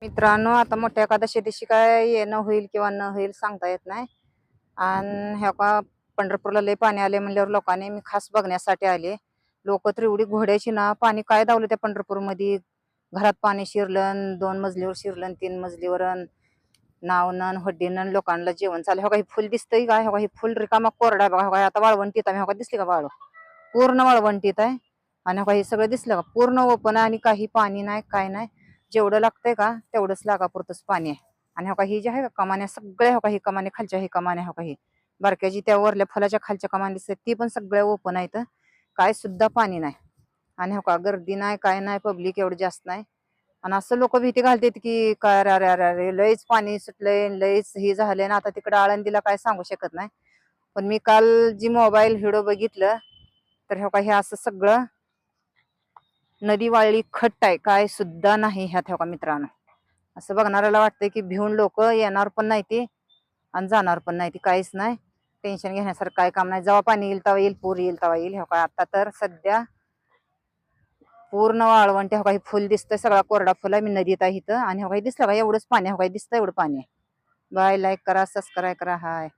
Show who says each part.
Speaker 1: मित्रांनो, आता मोठ्या एकादशी दिवशी काय येणं होईल किंवा न होईल सांगता येत नाही. आणि ह्या का पंढरपूरला लय पाणी आले म्हणल्यावर लोकांनी मी खास बघण्यासाठी आले. लोक तर एवढी घोड्याची ना पाणी काय धावलं त्या पंढरपूरमध्ये. घरात पाणी शिरलं, 2 मजलीवर शिरलं, 3 मजलीवर नावनं हड्डीनं लोकांना जेवण चालू. हो काही फुल दिसतंय काय? हो काही फुल रिकामा कोरडा आहे बघा. हो काय आता वाळवंटीत आहे. हो का दिसली का वाळू? पूर्ण वाळवंटीत आहे. आणि हो काही सगळं दिसलं का? पूर्ण ओपन आहे आणि काही पाणी नाही, काय नाही. जेवढं लागतंय का तेवढंच लागापुरतंच पाणी आहे. आणि हो का ही जी आहे का कमान्या सगळ्या, हो का ही कमाने खालच्या, ही कमाने हो का ही बारक्याची त्या वरल्या फुलाच्या खालच्या कमान दिसते ती पण सगळ्या ओपन आहेत. काय सुद्धा पाणी नाही. आणि हो का गर्दी नाही, काय नाही, पब्लिक एवढं जास्त नाही. आणि असं लोक भीती घालतात की काय अरे अरे अरे लयच पाणी सुटलंय, लयच हे झालंय ना. आता तिकडे आळंदीला काय सांगू शकत नाही. पण मी काल जी मोबाईल व्हिडिओ बघितलं तर हो का हे असं सगळं नदी वाळली खट्ट आहे, काय सुद्धा नाही ह्यात. हो का मित्रांनो, असं बघणाऱ्याला वाटतंय की भिवून लोक येणार पण नाही ती आणि जाणार पण नाही ती. काहीच नाही, टेन्शन घेण्यासारखं काय काम नाही. जेव्हा पाणी येईल तेव्हा येईल, पूर येईल तेव्हा येईल. हो का आता तर सध्या पूर्ण वाळवंट. हो काही फुल दिसतंय, सगळा कोरडा फुल आहे. मी नदीत आहे इथं आणि हो काही दिसलं का एवढंच पाणी. हो काही दिसतं एवढं पाणी आहे. बाय, लाईक करा, सबस्क्राईब करा. हाय.